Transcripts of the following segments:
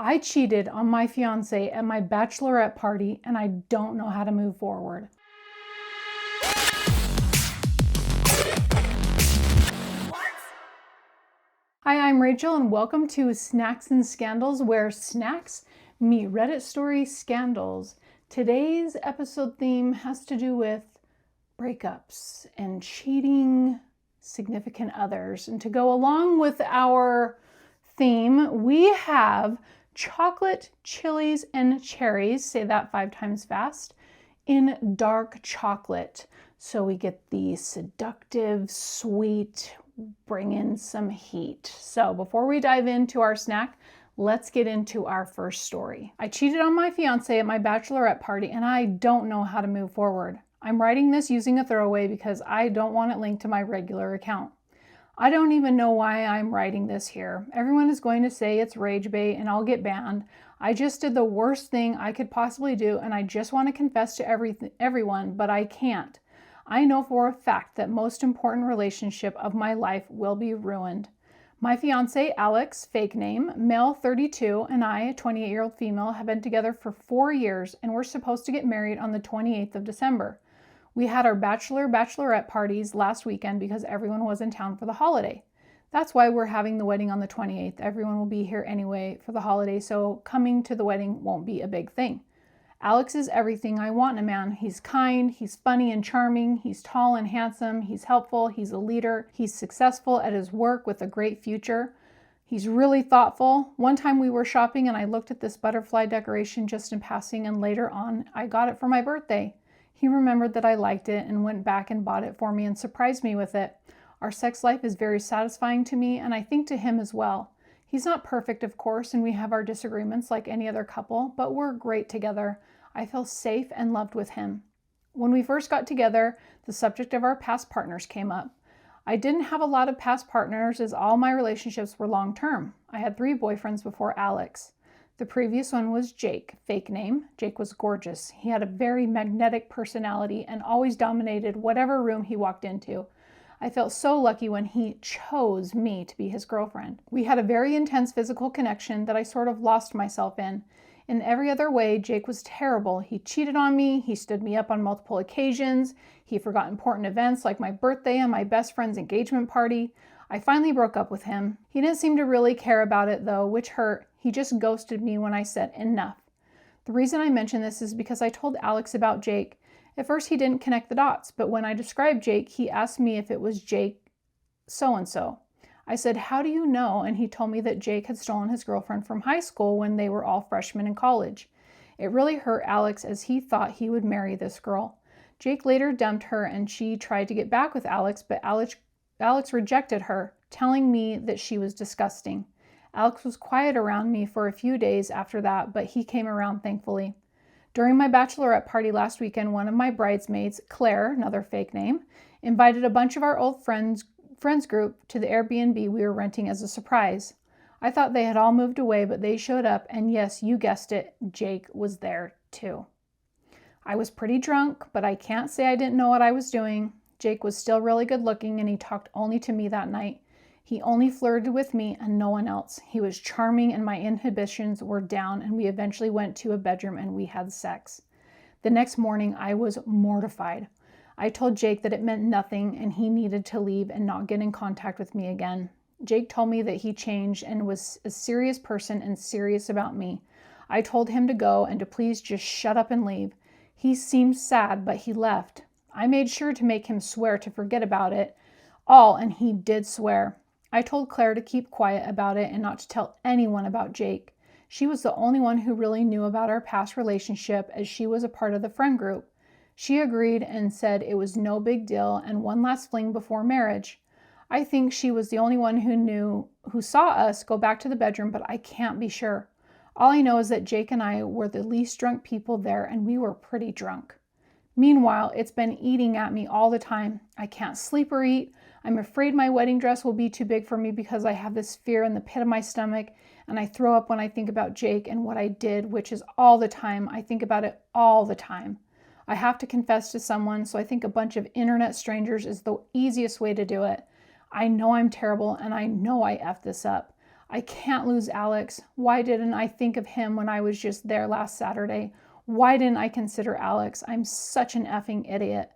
I cheated on my fiancé at my bachelorette party and I don't know how to move forward. Hi, I'm Rachel and welcome to Snacks and Scandals, where snacks meet Reddit story scandals. Today's episode theme has to do with breakups and cheating significant others. And to go along with our theme, we have chocolate, chilies, and cherries, say that 5 times fast, in dark chocolate. So we get the seductive, sweet, bring in some heat. So before we dive into our snack, let's get into our first story. I cheated on my fiance at my bachelorette party and I don't know how to move forward. I'm writing this using a throwaway because I don't want it linked to my regular account. I don't even know why I'm writing this here. Everyone is going to say it's rage bait and I'll get banned. I just did the worst thing I could possibly do and I just want to confess to everyone, but I can't. I know for a fact that most important relationship of my life will be ruined. My fiance, Alex, fake name, male 32, and I, a 28-year-old female, have been together for 4 years and we're supposed to get married on the 28th of December. We had our bachelorette parties last weekend because everyone was in town for the holiday. That's why we're having the wedding on the 28th. Everyone will be here anyway for the holiday, so coming to the wedding won't be a big thing. Alex is everything I want in a man. He's kind, he's funny and charming, he's tall and handsome, he's helpful, he's a leader, he's successful at his work with a great future. He's really thoughtful. One time we were shopping and I looked at this butterfly decoration just in passing, and later on I got it for my birthday. He remembered that I liked it and went back and bought it for me and surprised me with it. Our sex life is very satisfying to me and I think to him as well. He's not perfect, of course, and we have our disagreements like any other couple, but we're great together. I feel safe and loved with him. When we first got together, the subject of our past partners came up. I didn't have a lot of past partners as all my relationships were long-term. I had 3 boyfriends before Alex. The previous one was Jake, fake name. Jake was gorgeous. He had a very magnetic personality and always dominated whatever room he walked into. I felt so lucky when he chose me to be his girlfriend. We had a very intense physical connection that I sort of lost myself in. In every other way, Jake was terrible. He cheated on me. He stood me up on multiple occasions. He forgot important events like my birthday and my best friend's engagement party. I finally broke up with him. He didn't seem to really care about it though, which hurt. He just ghosted me when I said enough. The reason I mention this is because I told Alex about Jake. At first he didn't connect the dots, but when I described Jake, he asked me if it was Jake so-and-so. I said, "How do you know?" And he told me that Jake had stolen his girlfriend from high school when they were all freshmen in college. It really hurt Alex as he thought he would marry this girl. Jake later dumped her and she tried to get back with Alex, but Alex rejected her, telling me that she was disgusting. Alex was quiet around me for a few days after that, but he came around thankfully. During my bachelorette party last weekend, one of my bridesmaids, Claire, another fake name, invited a bunch of our old friends group to the Airbnb we were renting as a surprise. I thought they had all moved away, but they showed up, and yes, you guessed it, Jake was there too. I was pretty drunk, but I can't say I didn't know what I was doing. Jake was still really good looking, and he talked only to me that night. He only flirted with me and no one else. He was charming and my inhibitions were down, and we eventually went to a bedroom and we had sex. The next morning, I was mortified. I told Jake that it meant nothing and he needed to leave and not get in contact with me again. Jake told me that he changed and was a serious person and serious about me. I told him to go and to please just shut up and leave. He seemed sad, but he left. I made sure to make him swear to forget about it all, and he did swear. I told Claire to keep quiet about it and not to tell anyone about Jake. She was the only one who really knew about our past relationship as she was a part of the friend group. She agreed and said it was no big deal and one last fling before marriage. I think she was the only one who saw us go back to the bedroom, but I can't be sure. All I know is that Jake and I were the least drunk people there and we were pretty drunk. Meanwhile, it's been eating at me all the time. I can't sleep or eat. I'm afraid my wedding dress will be too big for me because I have this fear in the pit of my stomach, and I throw up when I think about Jake and what I did, which is all the time. I think about it all the time. I have to confess to someone, so I think a bunch of internet strangers is the easiest way to do it. I know I'm terrible and I know I effed this up. I can't lose Alex. Why didn't I think of him when I was just there last Saturday? Why didn't I consider Alex? I'm such an effing idiot.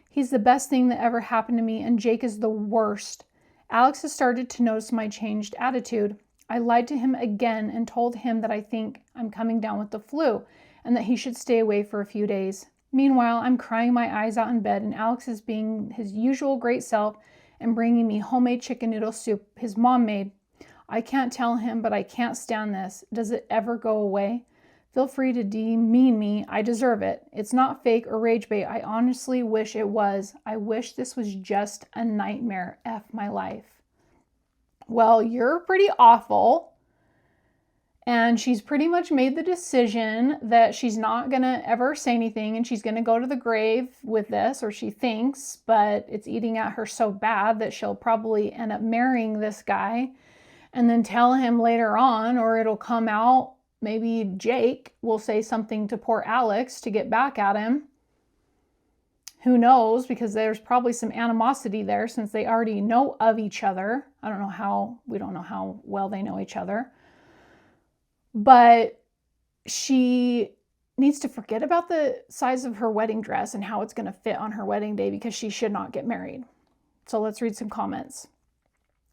He's the best thing that ever happened to me, and Jake is the worst. Alex has started to notice my changed attitude. I lied to him again and told him that I think I'm coming down with the flu and that he should stay away for a few days. Meanwhile, I'm crying my eyes out in bed, and Alex is being his usual great self and bringing me homemade chicken noodle soup his mom made. I can't tell him, but I can't stand this. Does it ever go away? Feel free to demean me. I deserve it. It's not fake or rage bait. I honestly wish it was. I wish this was just a nightmare. F my life. Well, you're pretty awful. And she's pretty much made the decision that she's not going to ever say anything, and she's going to go to the grave with this, or she thinks, but it's eating at her so bad that she'll probably end up marrying this guy and then tell him later on, or it'll come out, maybe Jake will say something to poor Alex to get back at him. Who knows, because there's probably some animosity there since they already know of each other. We don't know how well they know each other. But she needs to forget about the size of her wedding dress and how it's going to fit on her wedding day, because she should not get married. So let's read some comments.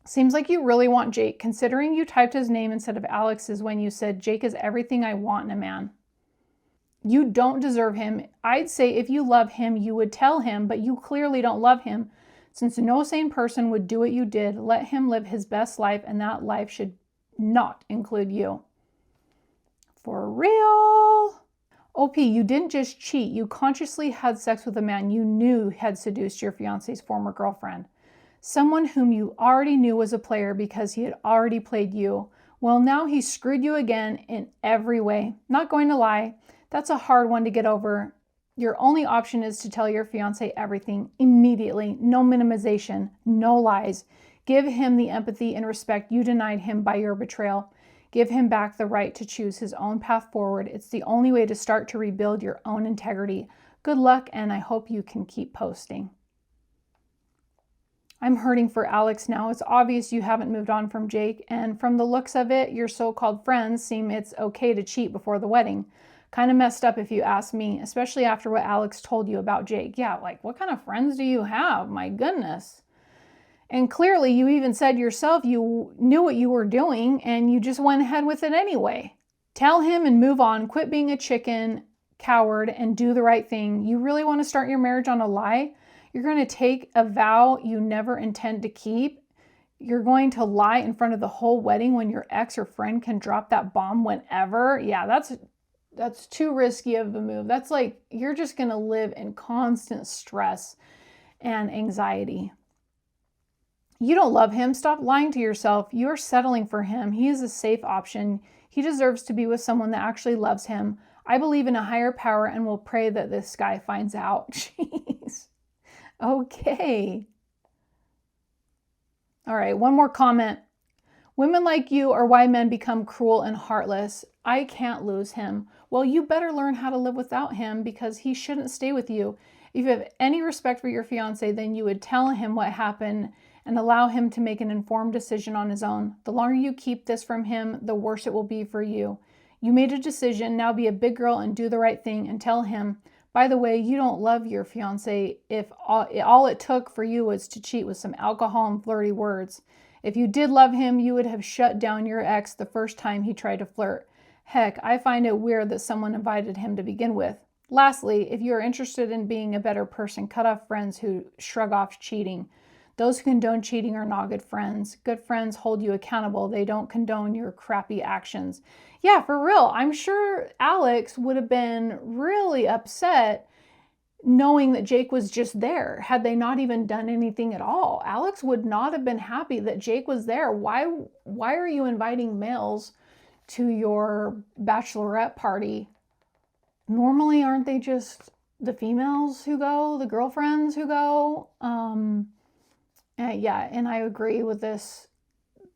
Seems like you really want Jake, considering you typed his name instead of Alex's when you said Jake is everything I want in a man. You don't deserve him. I'd say if you love him, you would tell him, but you clearly don't love him. Since no sane person would do what you did, let him live his best life, and that life should not include you. For real? OP, you didn't just cheat. You consciously had sex with a man you knew had seduced your fiance's former girlfriend. Someone whom you already knew was a player because he had already played you. Well, now he screwed you again in every way. Not going to lie, that's a hard one to get over. Your only option is to tell your fiance everything immediately. No minimization, no lies. Give him the empathy and respect you denied him by your betrayal. Give him back the right to choose his own path forward. It's the only way to start to rebuild your own integrity. Good luck, and I hope you can keep posting. I'm hurting for Alex now. It's obvious you haven't moved on from Jake, and from the looks of it, your so-called friends seem it's okay to cheat before the wedding. Kind of messed up if you ask me, especially after what Alex told you about Jake. Yeah, like, what kind of friends do you have? My goodness. And clearly you even said yourself you knew what you were doing and you just went ahead with it anyway. Tell him and move on. Quit being a chicken coward and do the right thing. You really want to start your marriage on a lie? You're going to take a vow you never intend to keep. You're going to lie in front of the whole wedding when your ex or friend can drop that bomb whenever. Yeah, that's too risky of a move. That's like, you're just going to live in constant stress and anxiety. You don't love him. Stop lying to yourself. You're settling for him. He is a safe option. He deserves to be with someone that actually loves him. I believe in a higher power and will pray that this guy finds out. Jeez. Okay. All right, one more comment. Women like you are why men become cruel and heartless. I can't lose him. Well, you better learn how to live without him because he shouldn't stay with you. If you have any respect for your fiance, then you would tell him what happened and allow him to make an informed decision on his own. The longer you keep this from him, the worse it will be for you. You made a decision. Now be a big girl and do the right thing and tell him, by the way, you don't love your fiance if all it took for you was to cheat with some alcohol and flirty words. If you did love him, you would have shut down your ex the first time he tried to flirt. Heck, I find it weird that someone invited him to begin with. Lastly, if you are interested in being a better person, cut off friends who shrug off cheating. Those who condone cheating are not good friends. Good friends hold you accountable. They don't condone your crappy actions. Yeah, for real. I'm sure Alex would have been really upset knowing that Jake was just there. Had they not even done anything at all, Alex would not have been happy that Jake was there. Why are you inviting males to your bachelorette party? Normally, aren't they just the females who go, the girlfriends who go? Yeah, and I agree with this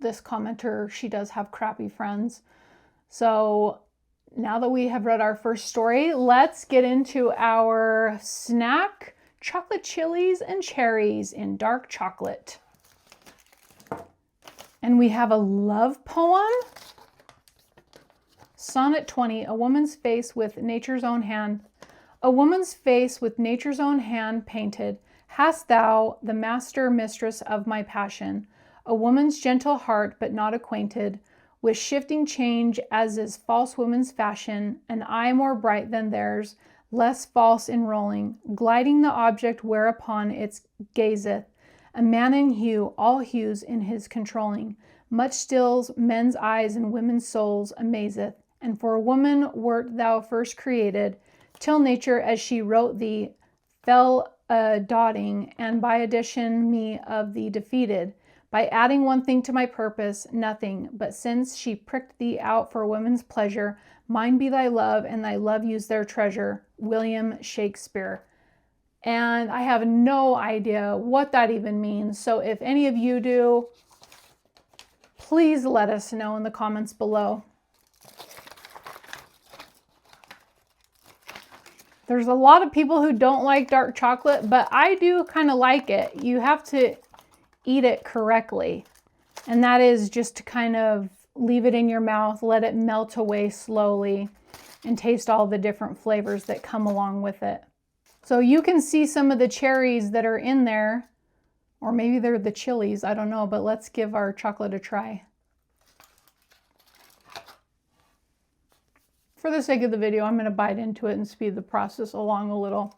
commenter. She does have crappy friends. So now that we have read our first story, let's get into our snack: chocolate chilies and cherries in dark chocolate. And we have a love poem. Sonnet 20, a woman's face with nature's own hand. A woman's face with nature's own hand painted, hast thou, the master mistress of my passion. A woman's gentle heart, but not acquainted with shifting change as is false woman's fashion, an eye more bright than theirs, less false in rolling, gliding the object whereupon it gazeth, a man in hue, all hues in his controlling, much stills men's eyes and women's souls amazeth, and for a woman wert thou first created, till nature as she wrote thee fell a-dotting, and by addition me of thee defeated, by adding one thing to my purpose, nothing, but since she pricked thee out for women's pleasure, mine be thy love, and thy love use their treasure. William Shakespeare. And I have no idea what that even means. So if any of you do, please let us know in the comments below. There's a lot of people who don't like dark chocolate, but I do kind of like it. You have to eat it correctly. And that is just to kind of leave it in your mouth, let it melt away slowly, and taste all the different flavors that come along with it. So you can see some of the cherries that are in there, or maybe they're the chilies, I don't know, but let's give our chocolate a try. For the sake of the video, I'm going to bite into it and speed the process along a little.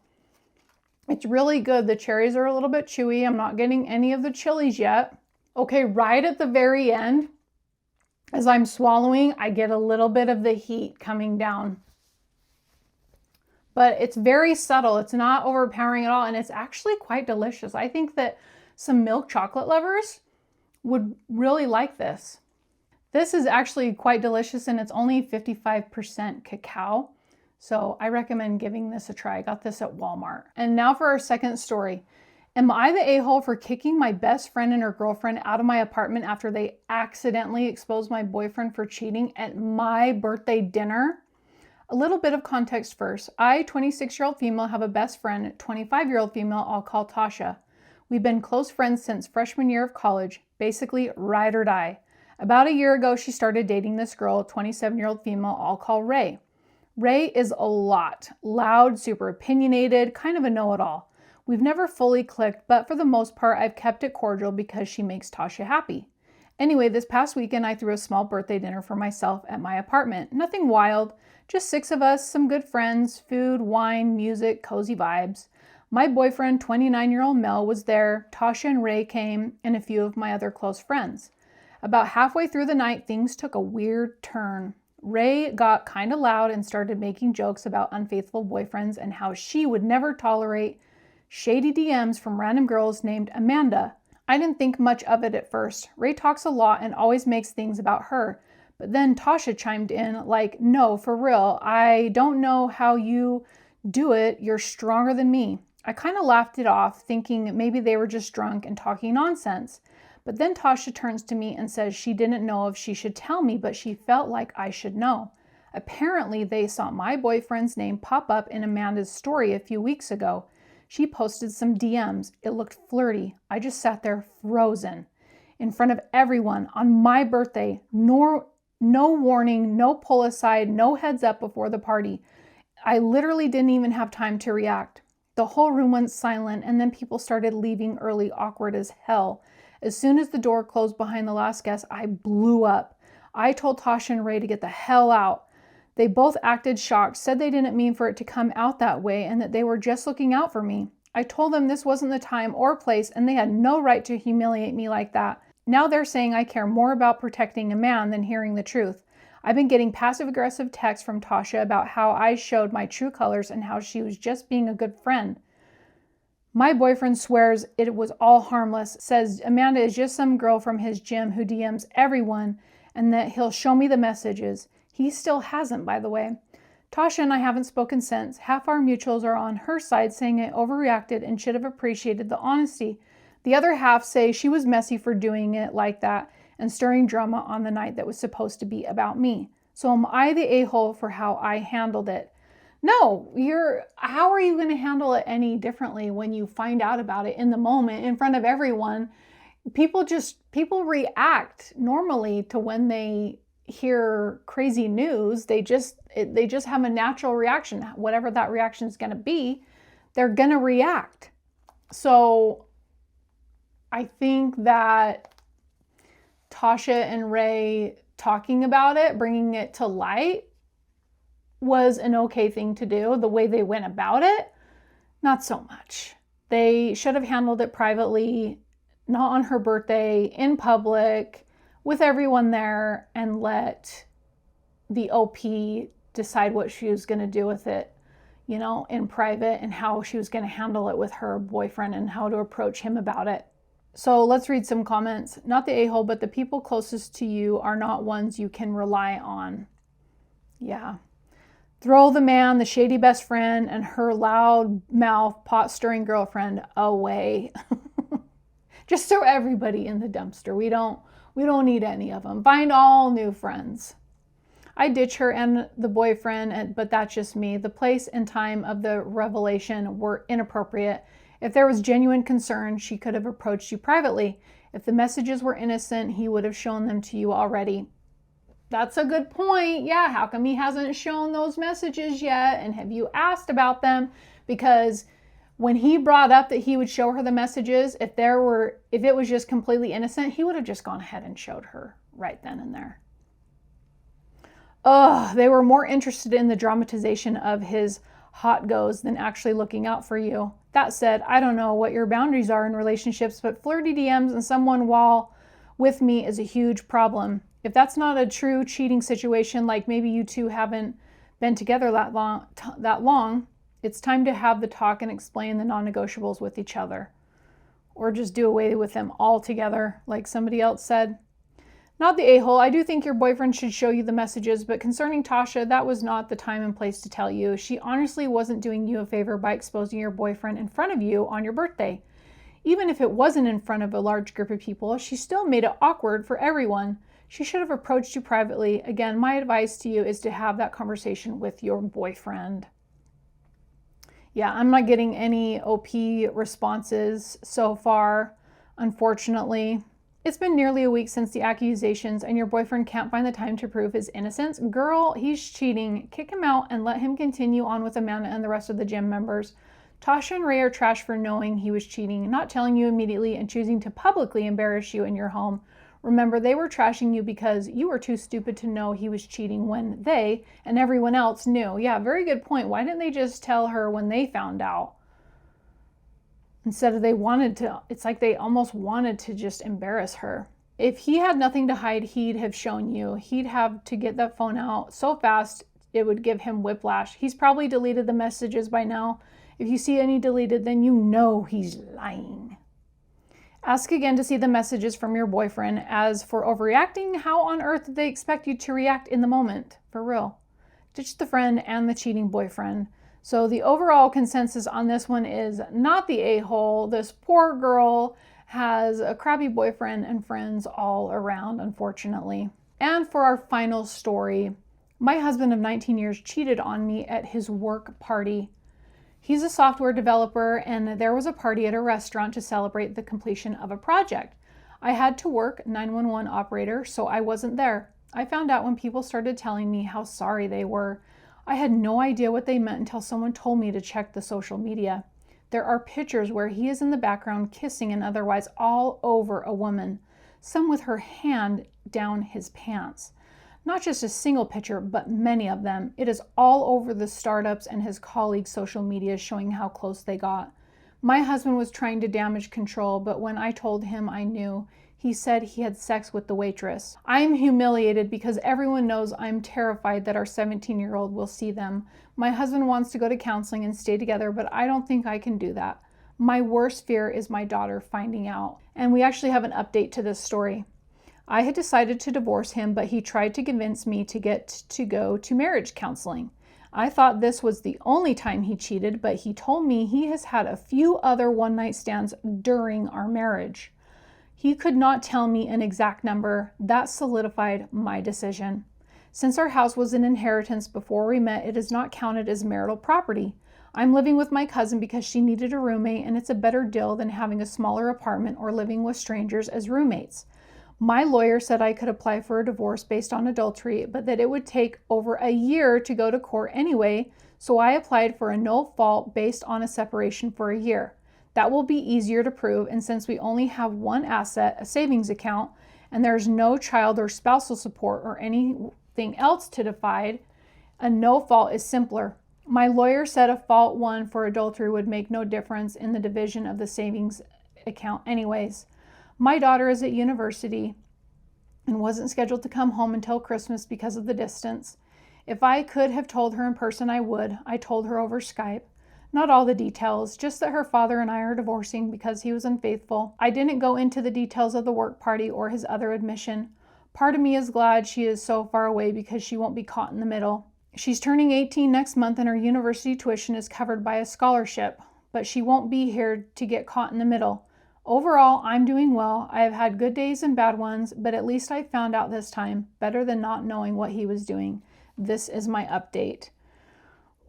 It's really good. The cherries are a little bit chewy. I'm not getting any of the chilies yet. Okay, right at the very end, as I'm swallowing, I get a little bit of the heat coming down. But it's very subtle. It's not overpowering at all, and it's actually quite delicious. I think that some milk chocolate lovers would really like this. This is actually quite delicious, and it's only 55% cacao. So I recommend giving this a try. I got this at Walmart. And now for our second story. Am I the a-hole for kicking my best friend and her girlfriend out of my apartment after they accidentally exposed my boyfriend for cheating at my birthday dinner? A little bit of context first. I, 26-year-old female, have a best friend, 25-year-old female I'll call Tasha. We've been close friends since freshman year of college, basically ride or die. About a year ago, she started dating this girl, 27-year-old female I'll call Ray. Ray is a lot. Loud, super opinionated, kind of a know-it-all. We've never fully clicked, but for the most part, I've kept it cordial because she makes Tasha happy. Anyway, this past weekend, I threw a small birthday dinner for myself at my apartment. Nothing wild, just 6 of us, some good friends, food, wine, music, cozy vibes. My boyfriend, 29-year-old Mel, was there, Tasha and Ray came, and a few of my other close friends. About halfway through the night, things took a weird turn. Ray got kind of loud and started making jokes about unfaithful boyfriends and how she would never tolerate shady DMs from random girls named Amanda. I didn't think much of it at first. Ray talks a lot and always makes things about her. But then Tasha chimed in like, no, for real, I don't know how you do it. You're stronger than me. I kind of laughed it off, thinking maybe they were just drunk and talking nonsense. But then Tasha turns to me and says she didn't know if she should tell me, but she felt like I should know. Apparently, they saw my boyfriend's name pop up in Amanda's story a few weeks ago. She posted some DMs. It looked flirty. I just sat there frozen. In front of everyone on my birthday, no warning, no pull aside, no heads up before the party. I literally didn't even have time to react. The whole room went silent, and then people started leaving early, awkward as hell. As soon as the door closed behind the last guest, I blew up. I told Tasha and Ray to get the hell out. They both acted shocked, said they didn't mean for it to come out that way and that they were just looking out for me. I told them this wasn't the time or place and they had no right to humiliate me like that. Now they're saying I care more about protecting a man than hearing the truth. I've been getting passive-aggressive texts from Tasha about how I showed my true colors and how she was just being a good friend. My boyfriend swears it was all harmless, says Amanda is just some girl from his gym who DMs everyone and that he'll show me the messages. He still hasn't, by the way. Tasha and I haven't spoken since. Half our mutuals are on her side saying I overreacted and should have appreciated the honesty. The other half say she was messy for doing it like that and stirring drama on the night that was supposed to be about me. So am I the a-hole for how I handled it? No, how are you going to handle it any differently when you find out about it in the moment in front of everyone? people react normally to when they hear crazy news. They just have a natural reaction. Whatever that reaction is going to be, they're going to react. So I think that Tasha and Ray talking about it, bringing it to light, was an okay thing to do. The way they went about it, not so much. They should have handled it privately, not on her birthday, in public, with everyone there, and let the OP decide what she was going to do with it, in private, and how she was going to handle it with her boyfriend and how to approach him about it. So let's read some comments. Not the a-hole, but the people closest to you are not ones you can rely on. Yeah. Throw the man, the shady best friend, and her loud mouth, pot-stirring girlfriend away. Just throw everybody in the dumpster. We don't need any of them. Find all new friends. I ditch her and the boyfriend, but that's just me. The place and time of the revelation were inappropriate. If there was genuine concern, she could have approached you privately. If the messages were innocent, he would have shown them to you already. That's a good point. Yeah, how come he hasn't shown those messages yet? And have you asked about them? Because when he brought up that he would show her the messages, if it was just completely innocent, he would have just gone ahead and showed her right then and there. They were more interested in the dramatization of his hot goes than actually looking out for you. That said, I don't know what your boundaries are in relationships, but flirty DMs and someone while with me is a huge problem. If that's not a true cheating situation, like maybe you two haven't been together that long, it's time to have the talk and explain the non-negotiables with each other. Or just do away with them altogether, like somebody else said. Not the a-hole. I do think your boyfriend should show you the messages, but concerning Tasha, that was not the time and place to tell you. She honestly wasn't doing you a favor by exposing your boyfriend in front of you on your birthday. Even if it wasn't in front of a large group of people, she still made it awkward for everyone. She should have approached you privately. Again, my advice to you is to have that conversation with your boyfriend. Yeah, I'm not getting any OP responses so far, unfortunately. It's been nearly a week since the accusations, and your boyfriend can't find the time to prove his innocence. Girl, he's cheating. Kick him out and let him continue on with Amanda and the rest of the gym members. Tasha and Ray are trash for knowing he was cheating, not telling you immediately, and choosing to publicly embarrass you in your home. Remember, they were trashing you because you were too stupid to know he was cheating when they and everyone else knew. Yeah, very good point. Why didn't they just tell her when they found out? Instead of it's like they almost wanted to just embarrass her. If he had nothing to hide, he'd have shown you. He'd have to get that phone out so fast it would give him whiplash. He's probably deleted the messages by now. If you see any deleted, then you know he's lying. Ask again to see the messages from your boyfriend. As for overreacting, how on earth did they expect you to react in the moment? For real. Ditch the friend and the cheating boyfriend. So the overall consensus on this one is not the a-hole. This poor girl has a crappy boyfriend and friends all around, unfortunately. And for our final story, my husband of 19 years cheated on me at his work party. He's a software developer, and there was a party at a restaurant to celebrate the completion of a project. I had to work 911 operator, so I wasn't there. I found out when people started telling me how sorry they were. I had no idea what they meant until someone told me to check the social media. There are pictures where he is in the background kissing and otherwise all over a woman, some with her hand down his pants. Not just a single picture, but many of them. It is all over the startups and his colleagues' social media showing how close they got. My husband was trying to damage control, but when I told him I knew, he said he had sex with the waitress. I am humiliated because everyone knows I'm terrified that our 17-year-old will see them. My husband wants to go to counseling and stay together, but I don't think I can do that. My worst fear is my daughter finding out. And we actually have an update to this story. I had decided to divorce him, but he tried to convince me to get to go to marriage counseling. I thought this was the only time he cheated, but he told me he has had a few other one-night stands during our marriage. He could not tell me an exact number. That solidified my decision. Since our house was an inheritance before we met, it is not counted as marital property. I'm living with my cousin because she needed a roommate, and it's a better deal than having a smaller apartment or living with strangers as roommates. My lawyer said I could apply for a divorce based on adultery, but that it would take over a year to go to court anyway, so I applied for a no fault based on a separation for a year. That will be easier to prove, and since we only have one asset, a savings account, and there's no child or spousal support or anything else to divide, a no fault is simpler. My lawyer said a fault one for adultery would make no difference in the division of the savings account anyways. My daughter is at university and wasn't scheduled to come home until Christmas because of the distance. If I could have told her in person, I would. I told her over Skype. Not all the details, just that her father and I are divorcing because he was unfaithful. I didn't go into the details of the work party or his other admission. Part of me is glad she is so far away because she won't be caught in the middle. She's turning 18 next month and her university tuition is covered by a scholarship, but she won't be here to get caught in the middle. Overall, I'm doing well. I have had good days and bad ones, but at least I found out this time, better than not knowing what he was doing. This is my update.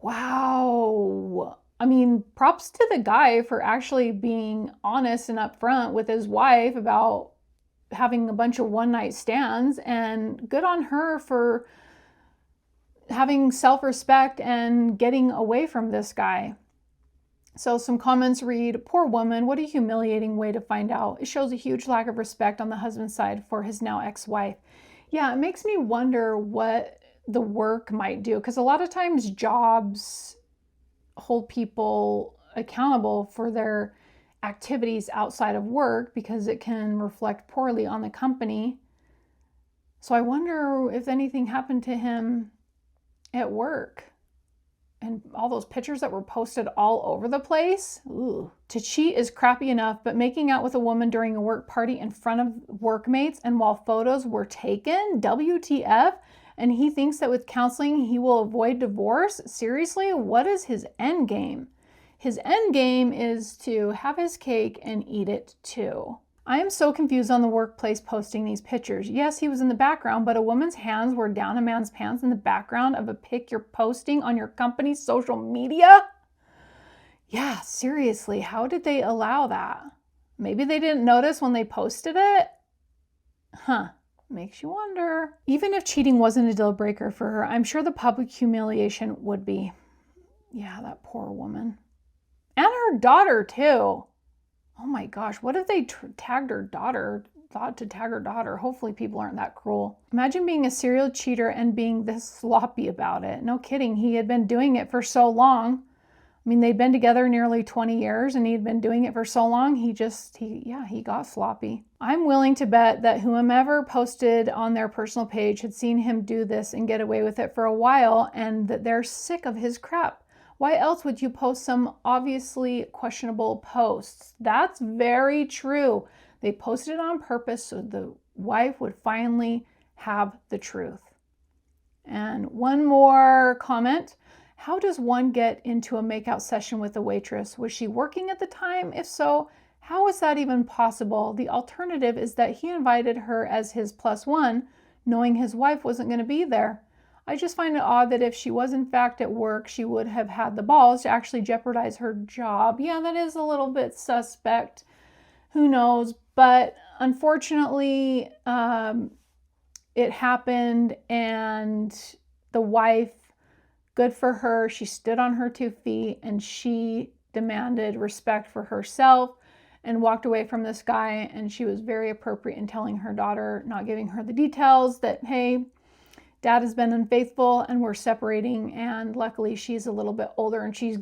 Wow. I mean, props to the guy for actually being honest and upfront with his wife about having a bunch of one-night stands, and good on her for having self-respect and getting away from this guy. So some comments read, poor woman, what a humiliating way to find out. It shows a huge lack of respect on the husband's side for his now ex-wife. Yeah, it makes me wonder what the work might do, because a lot of times jobs hold people accountable for their activities outside of work because it can reflect poorly on the company. So I wonder if anything happened to him at work. And all those pictures that were posted all over the place. Ooh. To cheat is crappy enough, but making out with a woman during a work party in front of workmates and while photos were taken? WTF? And he thinks that with counseling he will avoid divorce? Seriously, what is his end game? His end game is to have his cake and eat it too. I am so confused on the workplace posting these pictures. Yes, he was in the background, but a woman's hands were down a man's pants in the background of a pic you're posting on your company's social media? Yeah, seriously, how did they allow that? Maybe they didn't notice when they posted it? Huh. Makes you wonder. Even if cheating wasn't a deal breaker for her, I'm sure the public humiliation would be. Yeah, that poor woman. And her daughter, too. Oh my gosh, what if they tagged her daughter, thought to tag her daughter? Hopefully people aren't that cruel. Imagine being a serial cheater and being this sloppy about it. No kidding, he had been doing it for so long. I mean, they'd been together nearly 20 years and he'd been doing it for so long, he got sloppy. I'm willing to bet that whomever posted on their personal page had seen him do this and get away with it for a while, and that they're sick of his crap. Why else would you post some obviously questionable posts? That's very true. They posted it on purpose so the wife would finally have the truth. And one more comment. How does one get into a makeout session with a waitress? Was she working at the time? If so, how is that even possible? The alternative is that he invited her as his plus one, knowing his wife wasn't going to be there. I just find it odd that if she was in fact at work, she would have had the balls to actually jeopardize her job. Yeah, that is a little bit suspect. Who knows? But unfortunately, it happened, and the wife, good for her, she stood on her 2 feet and she demanded respect for herself and walked away from this guy. And she was very appropriate in telling her daughter, not giving her the details, that, hey, dad has been unfaithful and we're separating. And luckily she's a little bit older and she's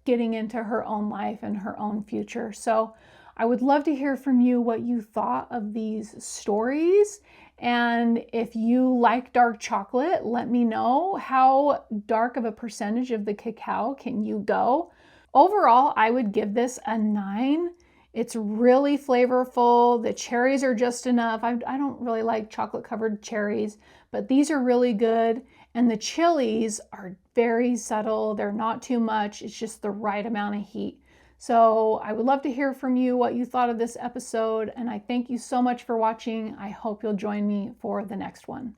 getting into her own life and her own future. So I would love to hear from you what you thought of these stories. And if you like dark chocolate, let me know. How dark of a percentage of the cacao can you go? Overall, I would give this a 9. It's really flavorful. The cherries are just enough. I don't really like chocolate covered cherries, but these are really good. And the chilies are very subtle. They're not too much. It's just the right amount of heat. So I would love to hear from you what you thought of this episode, and I thank you so much for watching. I hope you'll join me for the next one.